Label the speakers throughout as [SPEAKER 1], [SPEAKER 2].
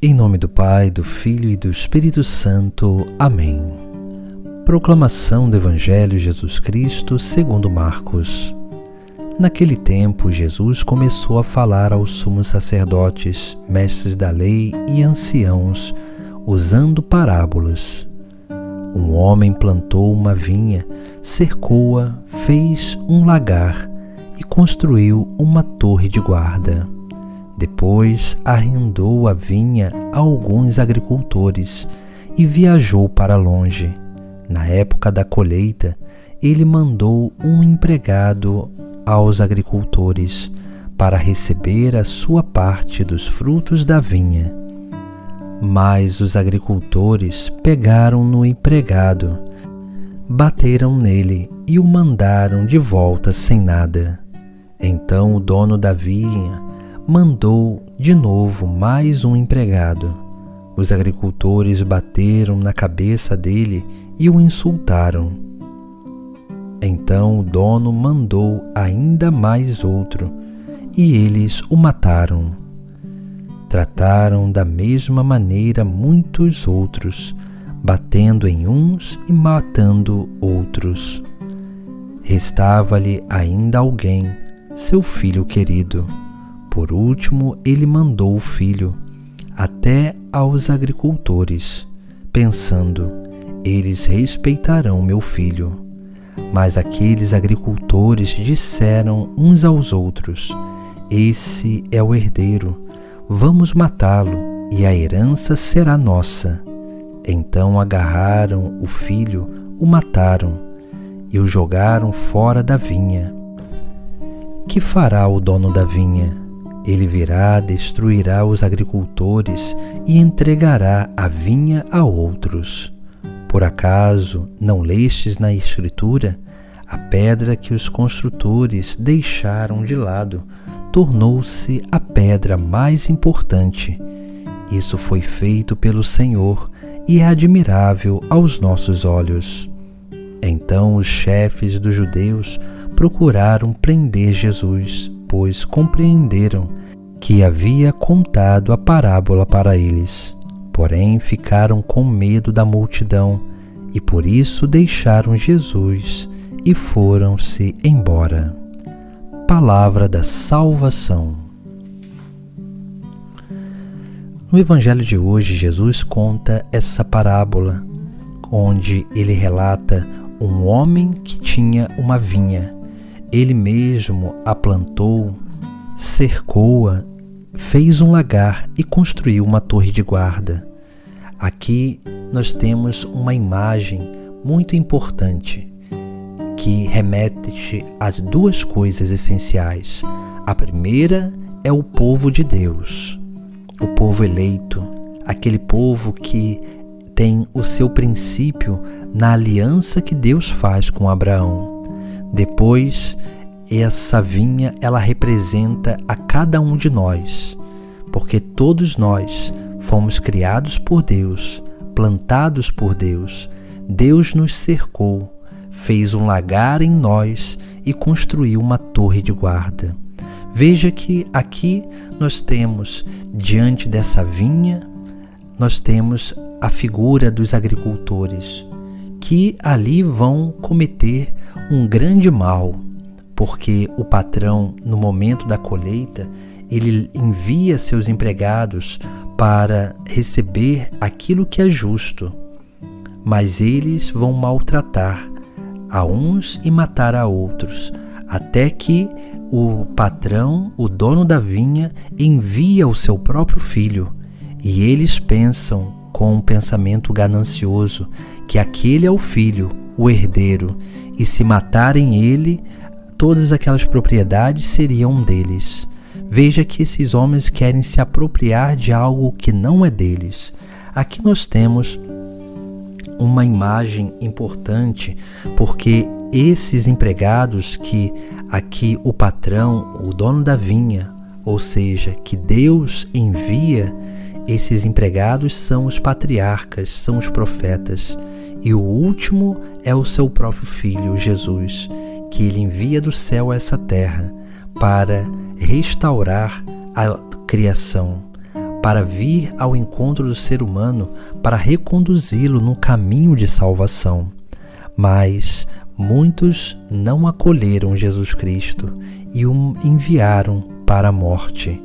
[SPEAKER 1] Em nome do Pai, do Filho e do Espírito Santo. Amém. Proclamação do Evangelho de Jesus Cristo segundo Marcos. Naquele tempo, Jesus começou a falar aos sumos sacerdotes, mestres da lei e anciãos, usando parábolas. Um homem plantou uma vinha, cercou-a, fez um lagar e construiu uma torre de guarda. Depois arrendou a vinha a alguns agricultores e viajou para longe. Na época da colheita, ele mandou um empregado aos agricultores para receber a sua parte dos frutos da vinha. Mas os agricultores pegaram no empregado, bateram nele e o mandaram de volta sem nada. Então o dono da vinha mandou de novo mais um empregado. Os agricultores bateram na cabeça dele e o insultaram. Então o dono mandou ainda mais outro, e eles o mataram. Trataram da mesma maneira muitos outros, batendo em uns e matando outros. Restava-lhe ainda alguém, seu filho querido. Por último, ele mandou o filho até aos agricultores, pensando: eles respeitarão meu filho. Mas aqueles agricultores disseram uns aos outros: esse é o herdeiro, vamos matá-lo e a herança será nossa. Então agarraram o filho, o mataram e o jogaram fora da vinha. Que fará o dono da vinha? Ele virá, destruirá os agricultores e entregará a vinha a outros. Por acaso não lestes na Escritura? A pedra que os construtores deixaram de lado tornou-se a pedra mais importante. Isso foi feito pelo Senhor e é admirável aos nossos olhos. Então os chefes dos judeus procuraram prender Jesus, pois compreenderam que havia contado a parábola para eles. Porém, ficaram com medo da multidão e por isso deixaram Jesus e foram-se embora. Palavra da salvação. No Evangelho de hoje, Jesus conta essa parábola, onde ele relata um homem que tinha uma vinha. Ele mesmo a plantou, cercou-a, fez um lagar e construiu uma torre de guarda. Aqui nós temos uma imagem muito importante que remete a duas coisas essenciais. A primeira é o povo de Deus, o povo eleito, aquele povo que tem o seu princípio na aliança que Deus faz com Abraão. Depois, essa vinha, ela representa a cada um de nós, porque todos nós fomos criados por Deus, plantados por Deus. Deus nos cercou, fez um lagar em nós e construiu uma torre de guarda. Veja que aqui nós temos, diante dessa vinha, nós temos a figura dos agricultores, que ali vão cometer um grande mal, porque o patrão, no momento da colheita, ele envia seus empregados para receber aquilo que é justo, mas eles vão maltratar a uns e matar a outros, até que o patrão, o dono da vinha, envia o seu próprio filho, e eles pensam com um pensamento ganancioso que aquele é o filho, o herdeiro, e se matarem ele, todas aquelas propriedades seriam deles. Veja que esses homens querem se apropriar de algo que não é deles. Aqui nós temos uma imagem importante, porque esses empregados que aqui o patrão, o dono da vinha, ou seja, que Deus envia, esses empregados são os patriarcas, são os profetas. E o último é o seu próprio Filho, Jesus, que ele envia do céu a essa terra para restaurar a criação, para vir ao encontro do ser humano, para reconduzi-lo num caminho de salvação. Mas muitos não acolheram Jesus Cristo e o enviaram para a morte.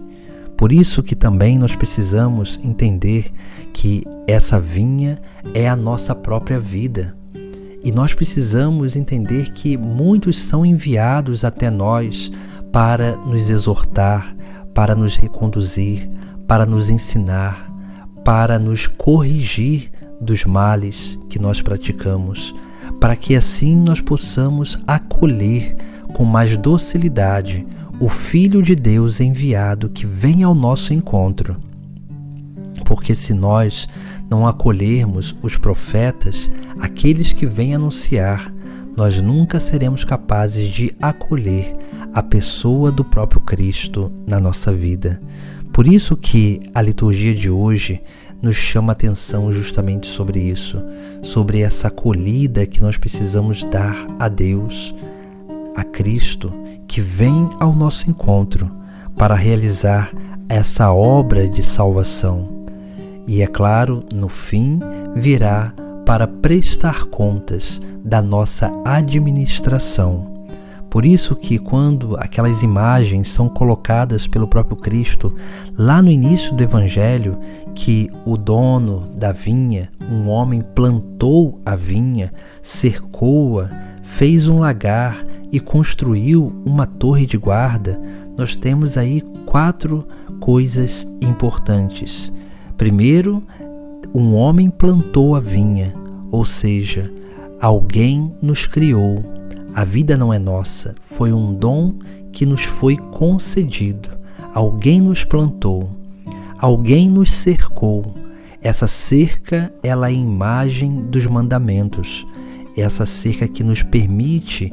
[SPEAKER 1] Por isso que também nós precisamos entender que essa vinha é a nossa própria vida. E nós precisamos entender que muitos são enviados até nós para nos exortar, para nos reconduzir, para nos ensinar, para nos corrigir dos males que nós praticamos, para que assim nós possamos acolher com mais docilidade o Filho de Deus enviado que vem ao nosso encontro. Porque se nós não acolhermos os profetas, aqueles que vêm anunciar, nós nunca seremos capazes de acolher a pessoa do próprio Cristo na nossa vida. Por isso que a liturgia de hoje nos chama a atenção justamente sobre isso, sobre essa acolhida que nós precisamos dar a Deus, a Cristo, que vem ao nosso encontro para realizar essa obra de salvação. E é claro, no fim, virá para prestar contas da nossa administração. Por isso que quando aquelas imagens são colocadas pelo próprio Cristo, lá no início do Evangelho, que o dono da vinha, um homem, plantou a vinha, cercou-a, fez um lagar e construiu uma torre de guarda, nós temos aí 4 coisas importantes. Primeiro, um homem plantou a vinha, ou seja, alguém nos criou. A vida não é nossa, foi um dom que nos foi concedido. Alguém nos plantou, alguém nos cercou. Essa cerca, ela é a imagem dos mandamentos. Essa cerca que nos permite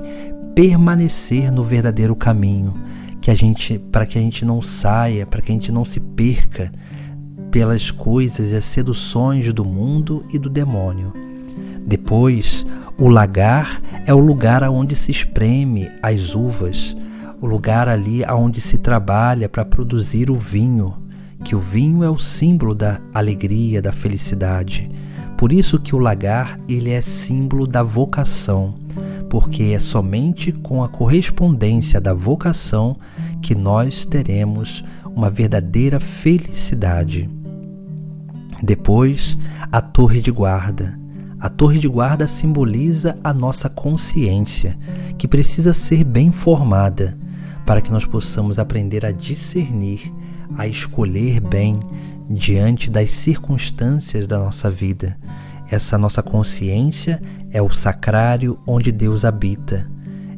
[SPEAKER 1] permanecer no verdadeiro caminho, para que a gente não saia, para que a gente não se perca pelas coisas e as seduções do mundo e do demônio. Depois, o lagar é o lugar onde se espreme as uvas, o lugar ali onde se trabalha para produzir o vinho, que o vinho é o símbolo da alegria, da felicidade. Por isso que o lagar ele é símbolo da vocação, porque é somente com a correspondência da vocação que nós teremos uma verdadeira felicidade. Depois, a torre de guarda. A torre de guarda simboliza a nossa consciência, que precisa ser bem formada, para que nós possamos aprender a discernir, a escolher bem diante das circunstâncias da nossa vida. Essa nossa consciência é o sacrário onde Deus habita,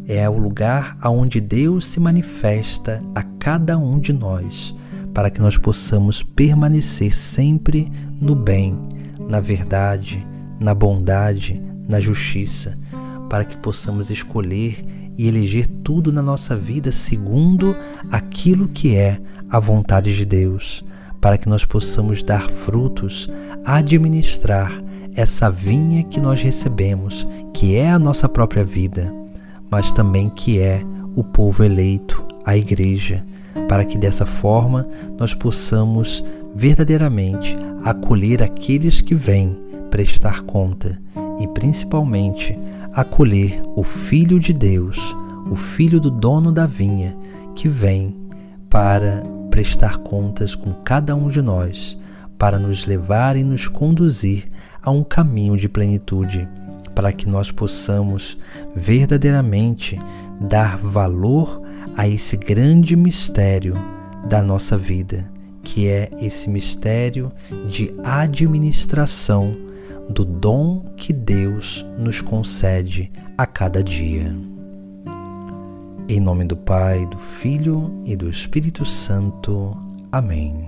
[SPEAKER 1] é o lugar onde Deus se manifesta a cada um de nós, para que nós possamos permanecer sempre no bem, na verdade, na bondade, na justiça, para que possamos escolher e eleger tudo na nossa vida segundo aquilo que é a vontade de Deus, para que nós possamos dar frutos, administrar essa vinha que nós recebemos, que é a nossa própria vida, mas também que é o povo eleito, a igreja, para que dessa forma nós possamos verdadeiramente acolher aqueles que vêm prestar conta e principalmente acolher o Filho de Deus, o Filho do dono da vinha, que vem para prestar contas com cada um de nós, para nos levar e nos conduzir a um caminho de plenitude, para que nós possamos verdadeiramente dar valor a esse grande mistério da nossa vida, que é esse mistério de administração do dom que Deus nos concede a cada dia. Em nome do Pai, do Filho e do Espírito Santo. Amém.